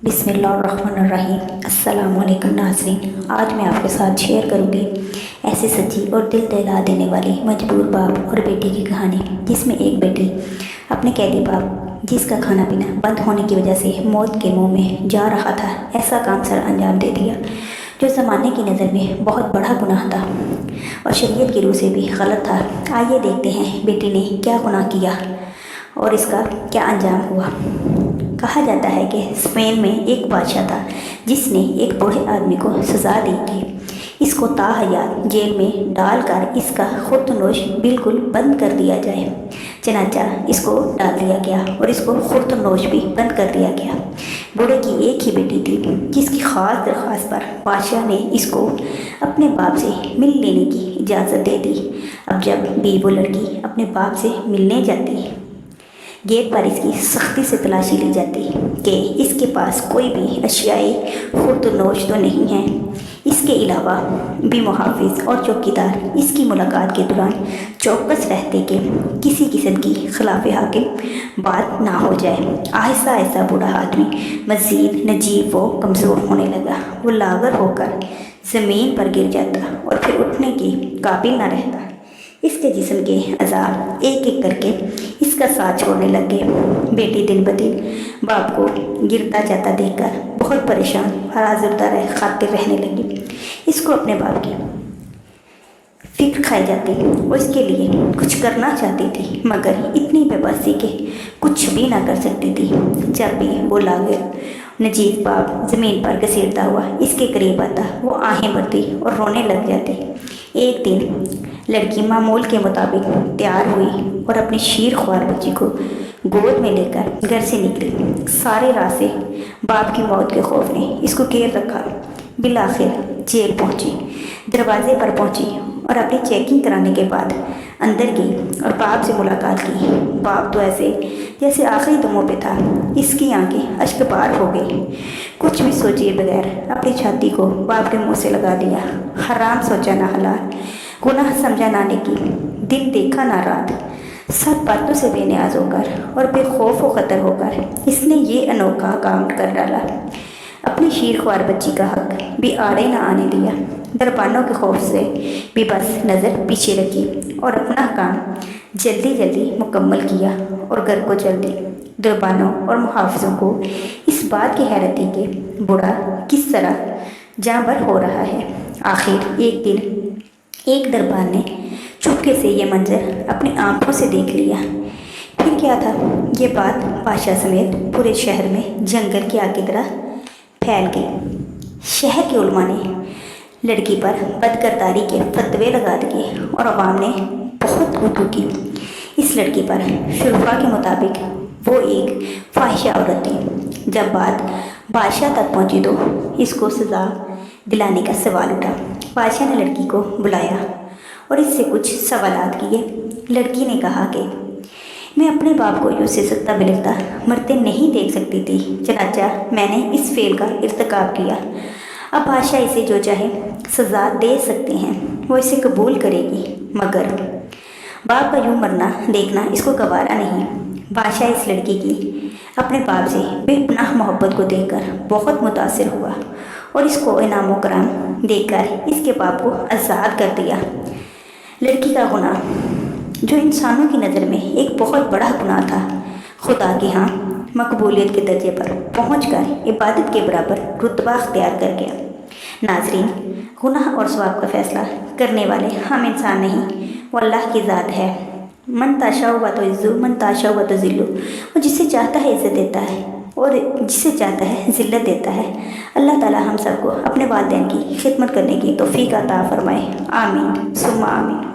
बिस्मिल्लाहिर्रहमानिर्रहीम। अस्सलाम वालेकुम नाज़रीन। आज मैं आपके साथ शेयर करूंगी ऐसी सच्ची और दिल दहला देने वाली मजबूर बाप और बेटी की कहानी, जिसमें एक बेटी अपने कैदी बाप, जिसका खाना पीना बंद होने की वजह से मौत के मुंह में जा रहा था, ऐसा काम सर अंजाम दे दिया जो ज़माने की नज़र में बहुत बड़ा गुनाह था और शरीयत की रूह से भी गलत था। आइए देखते हैं बेटी ने क्या गुनाह किया और इसका क्या अंजाम हुआ। कहा जाता है कि स्पेन में एक बादशाह था जिसने एक बूढ़े आदमी को सज़ा दी कि इसको ताहयात जेल में डालकर इसका खुर्तनोश बिल्कुल बंद कर दिया जाए। चनाचा इसको डाल दिया गया और इसको खुर्तनोश भी बंद कर दिया गया। बूढ़े की एक ही बेटी थी जिसकी ख़ास दरख्वास्त पर बादशाह ने इसको अपने बाप से मिल लेने की इजाज़त दे दी। अब जब भी वो लड़की अपने बाप से मिलने जाती, गेट पर इसकी सख्ती से तलाशी ली जाती कि इसके पास कोई भी अशियाई खुर्तनोश तो नहीं है। इसके अलावा भी मुहाफिज और चौकीदार इसकी मुलाकात के दौरान चौकस रहते कि किसी किस्म की खिलाफ हाकिम बात ना हो जाए। आहिस्ता आहिस्ता बूढ़ा आदमी मज़ीद नजीब व कमज़ोर होने लगा। वो लागर होकर ज़मीन पर गिर जाता और फिर उठने के काबिल न रहता। इसके जिस्म के अज़ा एक एक करके इसका साथ छोड़ने लग गए। बेटी दिन ब दिन बाप को गिरता जाता देखकर बहुत परेशान और आज़ुर्दा खातिर रहने लगी। इसको अपने बाप की फिक्र खाई जाती और इसके लिए कुछ करना चाहती थी, मगर इतनी बेबसी के कुछ भी ना कर सकती थी। जब भी वो लागर नजीब बाप ज़मीन पर घसीटता हुआ इसके करीब आता, वो आहें भरती और रोने लग जाती। एक दिन लड़की मामूल के मुताबिक तैयार हुई और अपनी शीर ख्वार बच्ची को गोद में लेकर घर से निकली। सारे रास्ते बाप की मौत के खौफ ने इसको घेर रखा। बिलाखिर जेल पहुंची, दरवाजे पर पहुंची और अपनी चेकिंग कराने के बाद अंदर गई और बाप से मुलाकात की। बाप तो ऐसे जैसे आखिरी दमों पे था। इसकी आंखें अश्कबार हो गई। कुछ भी सोचे बगैर अपनी छाती को बाप के मुंह से लगा दिया। हराम सोचा ना हलाल, गुनाह समझा ना नेकी, दिन देखा ना रात। सब बातों से बेनियाज होकर और बेखौफ व खतर होकर इसने ये अनोखा काम कर डाला। अपनी शीर ख्वार बच्ची का हक भी आड़े ना आने दिया। दरबानों के खौफ से भी बस नज़र पीछे रखी और अपना काम जल्दी जल्दी मुकम्मल किया और घर को चल दी। दरबानों और मुहाफ़िज़ों को इस बात की हैरत थी कि बूढ़ा किस तरह जाँबर हो रहा है। आखिर एक दिन एक दरबार ने चुपके से ये मंजर अपनी आंखों से देख लिया। फिर क्या था, ये बात बादशाह समेत पूरे शहर में जंगल की आग की तरह फैल गई। शहर के उलमा ने लड़की पर बदकिरदारी के फतवे लगा दिए और अवाम ने बहुत ऊँटू की। इस लड़की पर शुरफा के मुताबिक वो एक फाहिशा औरत थी। जब बात बादशाह तक पहुंची तो इसको सज़ा दिलाने का सवाल उठा। बादशाह ने लड़की को बुलाया और इससे कुछ सवालात किए। लड़की ने कहा कि मैं अपने बाप को यूँ से सत्ता बिलखता मरते नहीं देख सकती थी। चनाचा मैंने इस फेल का इर्तिकाब किया। अब बादशाह इसे जो चाहे सज़ा दे सकते हैं, वो इसे कबूल करेगी, मगर बाप का यूँ मरना देखना इसको गवारा नहीं। बादशाह इस लड़की की अपने बाप से बेपनाह मोहब्बत को देखकर बहुत मुतासिर हुआ और इसको इनाम व कराम देकर इसके बाप को आज़ाद कर दिया। लड़की का गुनाह, जो इंसानों की नज़र में एक बहुत बड़ा गुनाह था, खुदा के यहाँ मकबूलियत के दर्जे पर पहुंचकर इबादत के बराबर रुतबा अख्तियार कर गया। नाज़रीन, गुनाह और सवाब का फ़ैसला करने वाले हम इंसान नहीं, वो अल्लाह की ज़ात है। मन ताशा व तो इज़्ज़ु, मन ताशा व तो ज़िल्लु। वो जिसे चाहता है इज़्ज़त देता है और जिसे चाहता है ज़िल्लत देता है। अल्लाह ताला हम सबको अपने वालिदैन की खिदमत करने की तौफ़ीक़ अता फ़रमाए। आमीन सुम्मा आमीन।